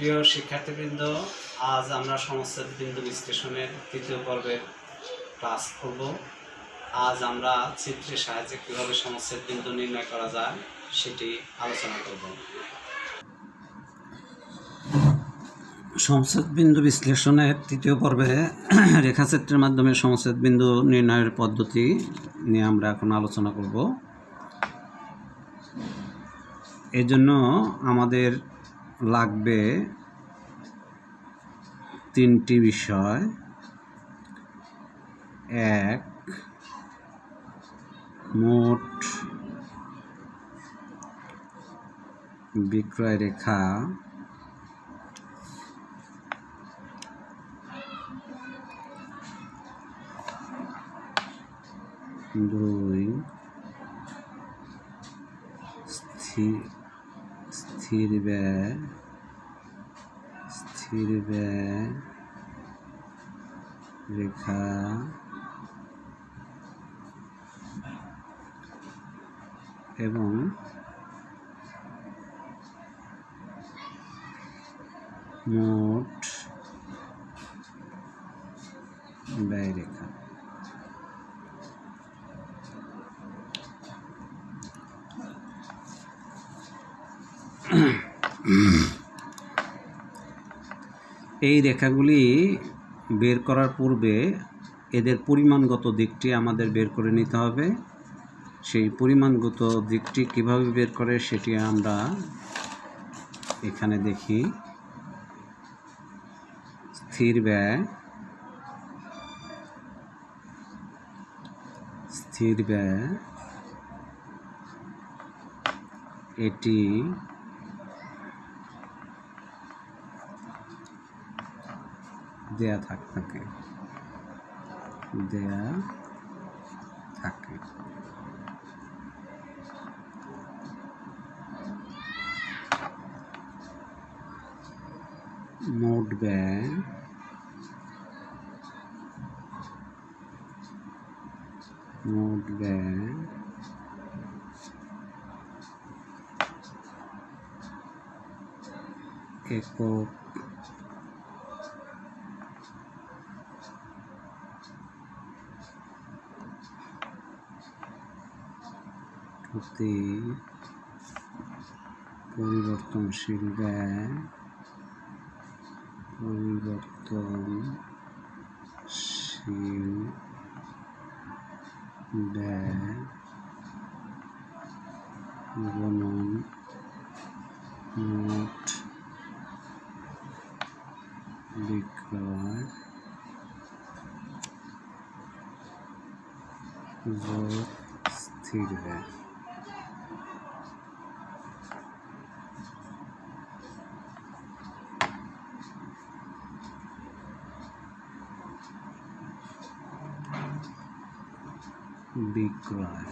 প্রিয় শিক্ষার্থীবৃন্দ, আজ আমরা সমচ্ছেদ বিন্দু বিশ্লেষণের তৃতীয় পর্বের ক্লাস করব। আজ আমরা চিত্রের সাহায্যে কীভাবে সমচ্ছেদ বিন্দু নির্ণয় করা যায় সেটি আলোচনা করব। সমচ্ছেদ বিন্দু বিশ্লেষণের তৃতীয় পর্বে রেখাচিত্রের মাধ্যমে সমচ্ছেদ বিন্দু নির্ণয়ের পদ্ধতি নিয়ে আমরা এখন আলোচনা করব। এর জন্য আমাদের লাগবে তিনটি বিষয়। এক, মোট বিক্রয় রেখা। দুই, স্থির ব্যয় রেখা। এবং মোট ব্যয় রেখা। এই রেখাগুলি বের করার পূর্বে এদের পরিমাণগত দিকটি আমাদের বের করে নিতে হবে। সেই পরিমাণগত দিকটি কিভাবে বের করে সেটি আমরা এখানে দেখি। স্থির ব্যয় এটি দেয়া থাকে। মোট ব্যয় একক প্রতি পরিবর্তনশীল ব্যয় গুণন মোট বিক্রয় যোগ স্থির ব্যয়। বিক্রয়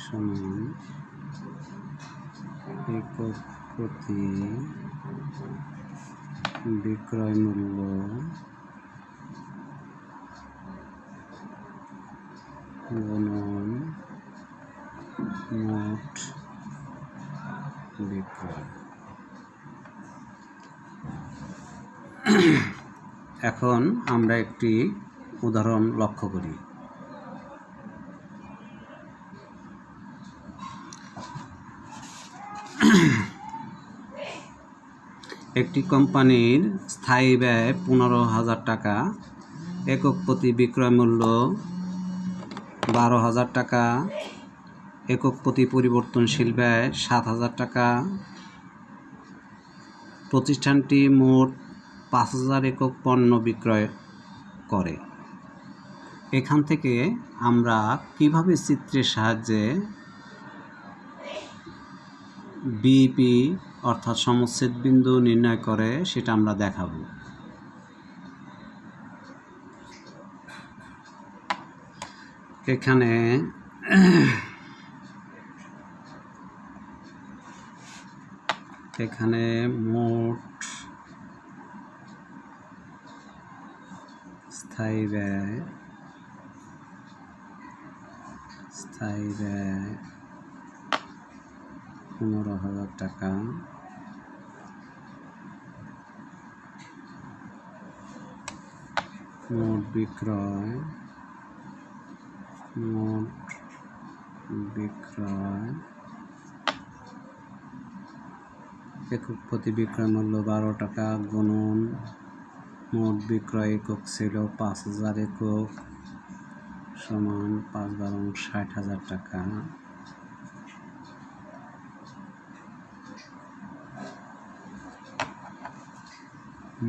সমান একক প্রতি বিক্রয় মূল্য গুণন মোট বিক্রয়। এখন আমরা একটি উদাহরণ লক্ষ্য করি। একটি কোম্পানির স্থায়ী ব্যয় 15,000 টাকা, একক প্রতি বিক্রয় মূল্য 12,000 টাকা, একক প্রতি পরিবর্তনশীল ব্যয় 7,000 টাকা। প্রতিষ্ঠানটি মোট 5,000 একক পণ্য বিক্রয় করে। এখান থেকে আমরা কিভাবে চিত্রের সাহায্যে বিইপি অর্থাৎ সমচ্ছেদ বিন্দু নির্ণয় করে সেটা আমরা দেখাবো। এখানে মোট স্থায়ী ব্যয় স্থায়ী ব্যয় 15,000 টাকা। মোট বিক্রয় একক প্রতি বিক্রয় মূল্য 12 টাকা গুণন মোট বিক্রয় একক ছিল 5,000 একক সমান 5 × 60,000 টাকা।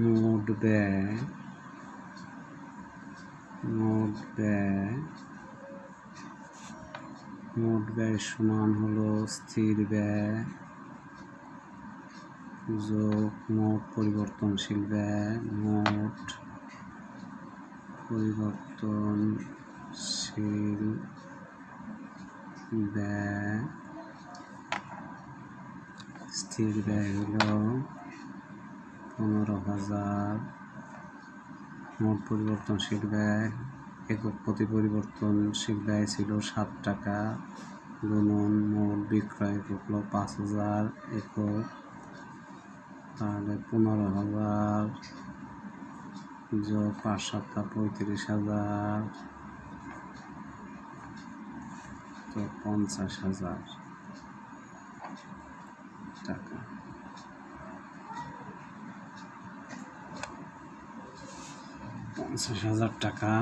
মোট ব্যয় সমান হলো স্থির ব্যয় যোগ মোট পরিবর্তনশীল ব্যয়। মোট পরিবর্তনশীল ব্যয় স্থির ব্যয় হলো 15,000। মোট পরিবর্তনশীল ব্যয় একক প্রতি পরিবর্তনশীল ব্যয় ছিল 7 টাকা গুণন মোট বিক্রয় একক হলো 5,000 একক, তাহলে 15,000 যোগ 5 × 7 = 35,000, তো 50,000 টাকা।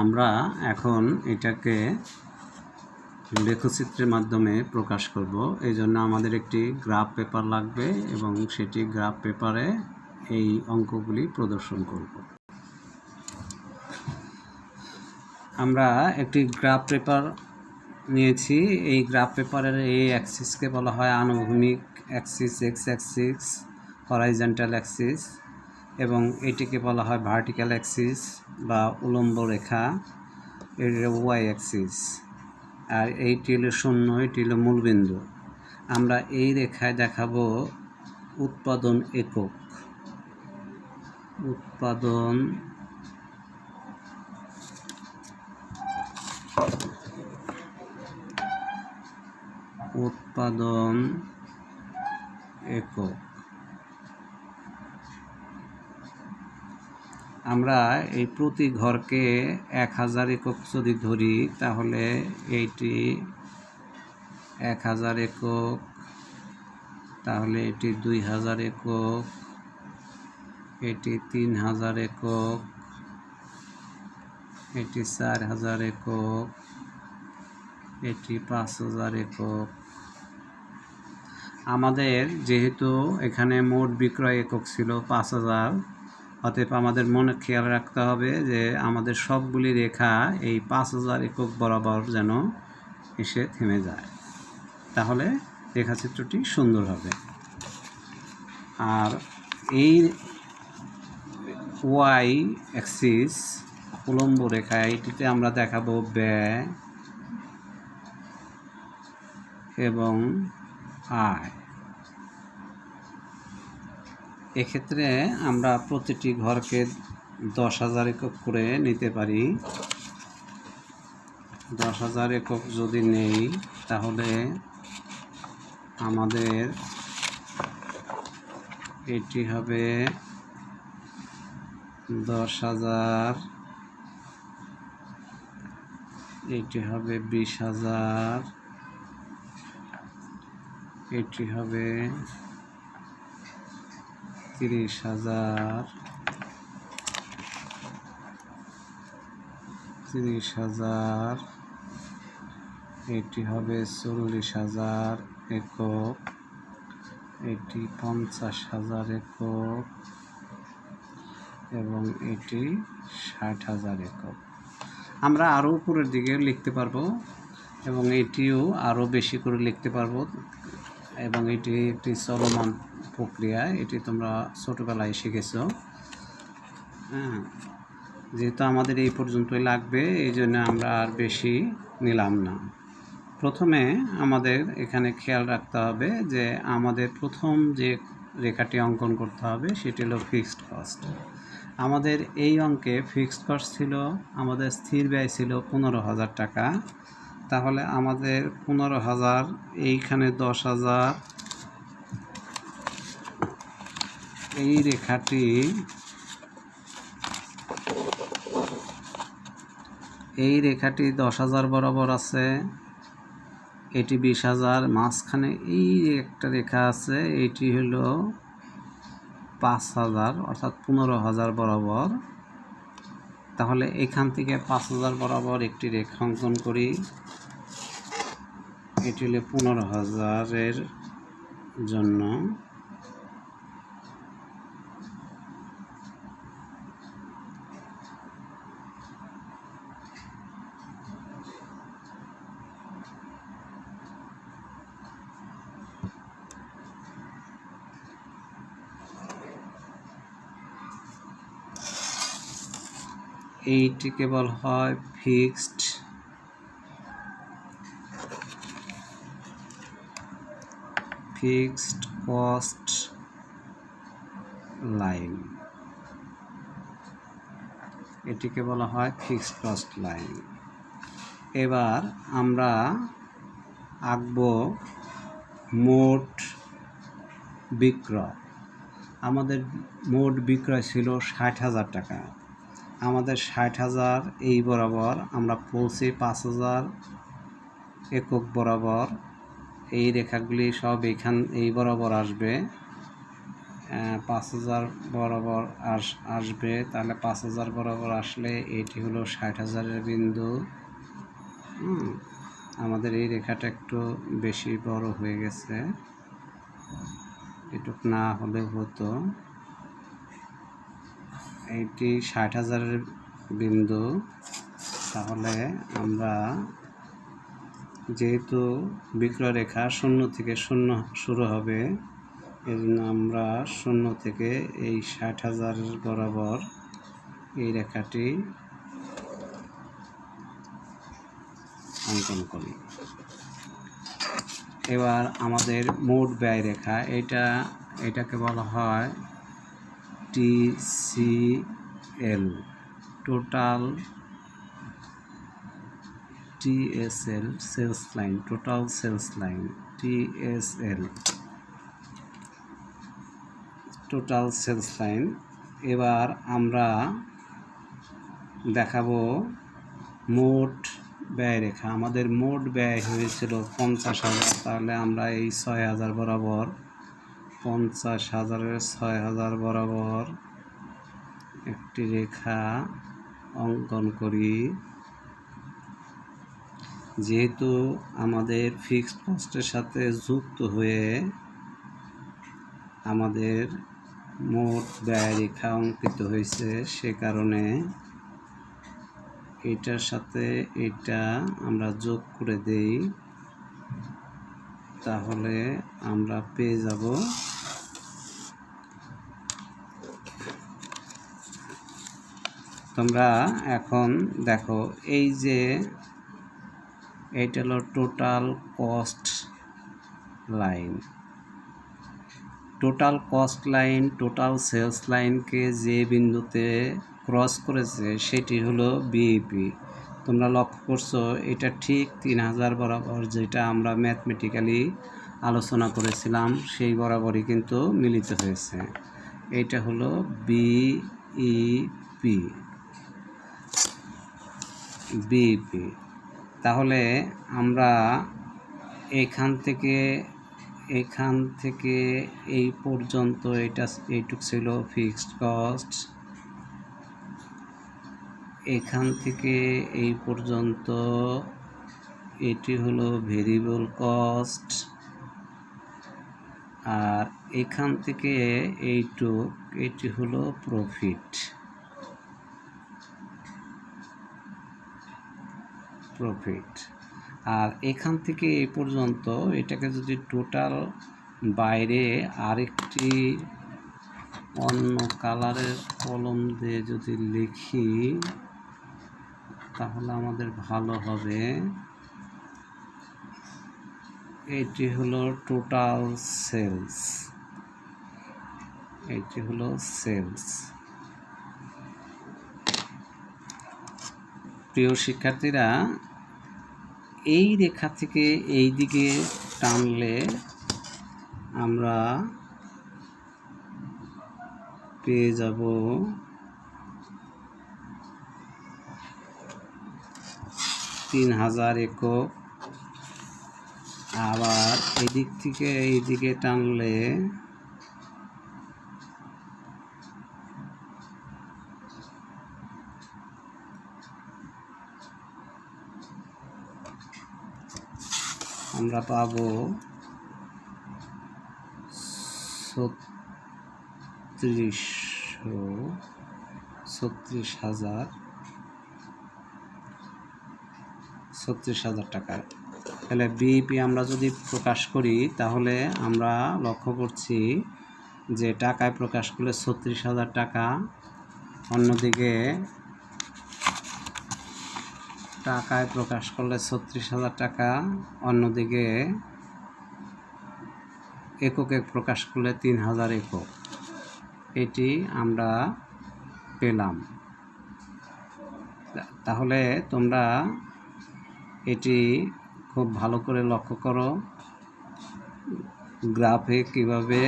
আমরা এখন এটাকে লেখচিত্রের মাধ্যমে প্রকাশ করব। এই জন্য আমাদের একটি গ্রাফ পেপার লাগবে এবং সেটি গ্রাফ পেপারে এই অঙ্কগুলি প্রদর্শন করব। আমরা একটি গ্রাফ পেপার নিয়েছি। এই গ্রাফ পেপারের এই অ্যাক্সিসকে বলা হয় আনুভূমিক axis x axis, horizontal axis, এবং এটিকে বলা হয় ভার্টিক্যাল অ্যাক্সিস বা উল্লম্ব রেখা, এটা ওয়াই অ্যাক্সিস। আর এইটি হলো 0, এটি হলো মূলবিন্দু। আমরা এই রেখায় দেখাবো উৎপাদন একক। উৎপাদন একক। আমরা এই প্রতি ঘরকে 1000 একক যদি ধরি তাহলে এইটি 1000 একক, তাহলে এটি 2000 একক, এটি 3000 একক, এটি 4000 একক, এটি 5000 একক। আমাদের যেহেতু এখানে মোট বিক্রয় একক ছিল 5000, অতএব আমাদের মনে খেয়াল রাখতে হবে যে আমাদের সবগুলি রেখা এই 5000 একক বরাবর যেন এসে থেমে যায়, তাহলে রেখাচিত্রটি সুন্দর হবে। আর এই ওয়াই অ্যাক্সিস উল্লম্ব রেখা, এটিতে আমরা দেখাবো ব্যয় এবং আয়। এক্ষেত্রে আমরা প্রতিটি ঘরকে 10,000 একক করে নিতে পারি। 10,000 একক যদি নেই তাহলে আমাদের এটি হবে 10,000, এটি হবে 20,000, এটি হবে 30,000, 30,000, এটি হবে 40,000 একক, এটি 50,000 একক এবং এটি 60,000 একক। আমরা আরও উপরের দিকে লিখতে পারবো এবং এটিও আরও বেশি করে লিখতে পারবো, এবং এটি একটি চলমান প্রক্রিয়া, এটি তোমরা ছোটোবেলায় শিখেছো। হ্যাঁ, যেহেতু আমাদের এই পর্যন্তই লাগবে এই জন্য আমরা আর বেশি নিলাম না। প্রথমে আমাদের এখানে খেয়াল রাখতে হবে যে আমাদের প্রথম যে রেখাটি অঙ্কন করতে হবে সেটি হলো ফিক্সড কস্ট। আমাদের এই অঙ্কে ফিক্সড কস্ট ছিল, আমাদের স্থির ব্যয় ছিল 15,000 টাকা। তাহলে আমাদের 15,000, এইখানে 10,000, এই রেখাটি এই রেখাটি 10,000 বরাবর আছে, এটি 20,000, মাঝখানে এই একটা রেখা আছে, এটি হলো 5,000 অর্থাৎ 15,000 বরাবর। তাহলে এখান থেকে 5,000 বরাবর একটি রেখা অঙ্কন করি। এটি হলো 15,000-এর জন্য। এইটিকে বলা হয় ফিক্সড কস্ট লাইন। এটিকে বলা হয় ফিক্সড কস্ট লাইন। এবার আমরা আঁকব মোট বিক্রয়। আমাদের মোট বিক্রয় ছিল 60,000 টাকা। আমাদের 60,000 এই বরাবর, আমরা বলছি 5,000 একক বরাবর। এই রেখাগুলি সব এই বরাবর আসবে, 5,000 বরাবর আসবে। তাহলে 5,000 বরাবর আসলে এটি হলো 60,000-এর বিন্দু। আমাদের এই রেখাটা একটু বেশি বড় হয়ে গেছে, এটুক না হলে হতো। এইটি 60,000-এর বিন্দু। তাহলে আমরা, যেহেতু বিক্রয় রেখা 0 থেকে 0 শুরু হবে, এই জন্য আমরা 0 থেকে এই 60,000 বরাবর এই রেখাটি অঙ্কন করি। এবার আমাদের মোট ব্যয় রেখা, এটাকে বলা হয় TCL, total TSL sales line, total sales line, TSL, total sales line. এবার আমরা দেখাবো মোট ব্যয় রেখা। আমাদের মোট ব্যয় হয়েছিল 50,000। তাহলে আমরা এই 6,000 বরাবর, 50,000-এর 6,000 বরাবর একটি রেখা অঙ্কন করি। যেহেতু আমাদের ফিক্সড কস্টের সাথে যুক্ত হয়ে আমাদের মোট ব্যয় রেখা অঙ্কিত হয়েছে, সে কারণে এটার সাথে এটা আমরা যোগ করে দেই। তাহলে আমরা পেয়ে যাব তোমরা এখন দেখো, এই যে এইটা হলো total cost line. Total cost line total sales লাইনকে যে বিন্দুতে ক্রস করেছে সেটি হলো বিইপি। তোমরা লক্ষ্য করছো এটা ঠিক 3,000 বরাবর, যেটা আমরা ম্যাথমেটিক্যালি আলোচনা করেছিলাম সেই বরাবরই কিন্তু মিলিত হয়েছে। এটা হলো বিইপি। তাহলে আমরা এখান থেকে এই পর্যন্ত এইটুক ছিল ফিক্সড কস্ট, এখান থেকে এই পর্যন্ত এটি হলো ভেরিয়েবল কস্ট, আর এখান থেকে এটি হলো প্রফিট। আর এখান থেকে এই পর্যন্ত এটাকে যদি টোটাল বাইরে আরেকটি অন্য কালারের কলম দিয়ে যদি লিখি তাহলে আমাদের ভালো হবে। এটি হলো টোটাল সেলস, এটি হলো সেলস। প্রিয় শিক্ষার্থীরা, এই রেখা থেকে এই দিকে টানলে আমরা পেয়ে যাব 3000 একক। আবার এদিক থেকে এইদিকে টানলে আমরা পাবো 36,000 টাকা। তাহলে বিইপি আমরা যদি প্রকাশ করি তাহলে আমরা লক্ষ্য করছি যে টাকায় প্রকাশ করলে 36,000 টাকা, অন্যদিকে টাকায় প্রকাশ করলে 36,000 টাকা, অন্যদিকে এককে প্রকাশ করলে 3000 একক। এটি আমরা পেলাম। তাহলে তোমরা এটি খুব ভালো করে লক্ষ্য করো, গ্রাফে কিভাবে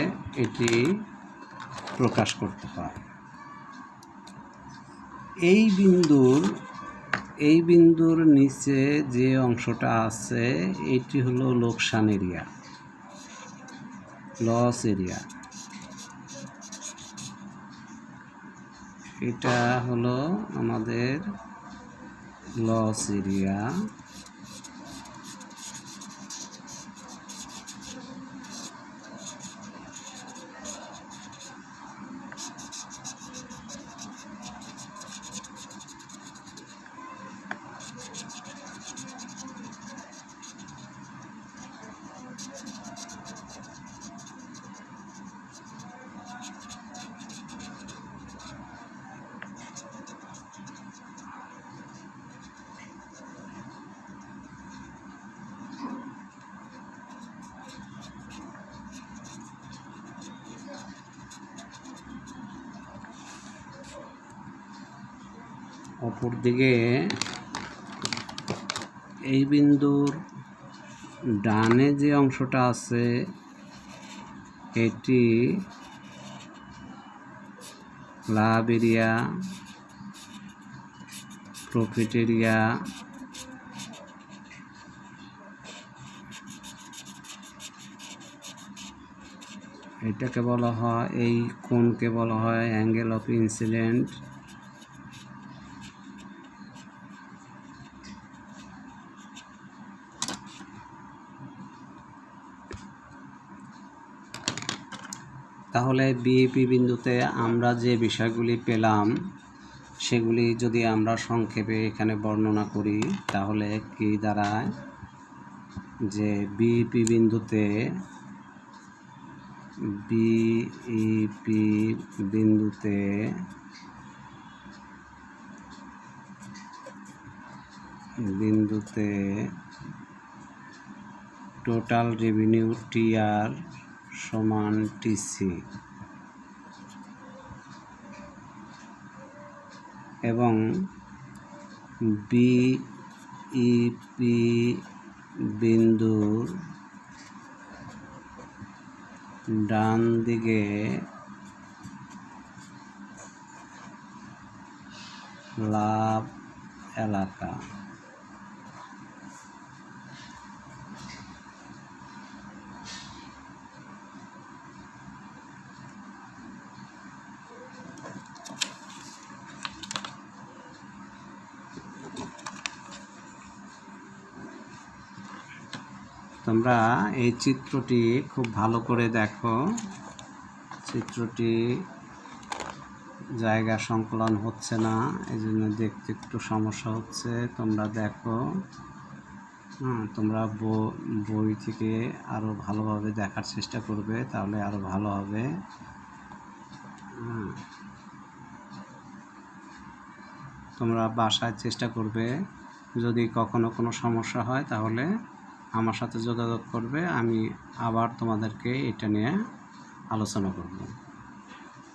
এটি প্রকাশ করতে হয়। এই বিন্দুর নিচে যে অংশটা আছে এটি হলো লোকসান এরিয়া, লস এরিয়া। এটা হলো আমাদের লস এরিয়া। অপরদিকে এই বিন্দুর ডানে যে অংশটা আছে এটি লাভ এরিয়া, প্রফিট এরিয়া, এটাকে বলা হয়, এই কোণকে বলা হয় অ্যাঙ্গেল অফ ইনসিডেন্ট। তাহলে বিইপি বিন্দুতে আমরা যে বিষয়গুলি পেলাম সেগুলি যদি আমরা সংক্ষেপে এখানে বর্ণনা করি তাহলে কি দাঁড়ায় যে বিইপি বিন্দুতে টোটাল রেভিনিউ টিআর সমান টিসি এবং বিইপি বিন্দুর ডান দিকে লাভ এলাকা। তোমরা এই চিত্রটি খুব ভালো করে দেখো, চিত্রটি জায়গা সংকলন হচ্ছে না, এই জন্য দেখতে একটু সমস্যা হচ্ছে। তোমরা দেখো, তোমরা বই থেকে আরও ভালোভাবে দেখার চেষ্টা করবে, তাহলে আরও ভালো হবে। তোমরা বাসায় চেষ্টা করবে, যদি কখনো কোনো সমস্যা হয় তাহলে আমার সাথে যোগাযোগ করবে, আমি আবার তোমাদেরকে এটা নিয়ে আলোচনা করব।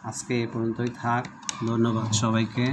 আজকে এ পর্যন্তই থাক। ধন্যবাদ সবাইকে।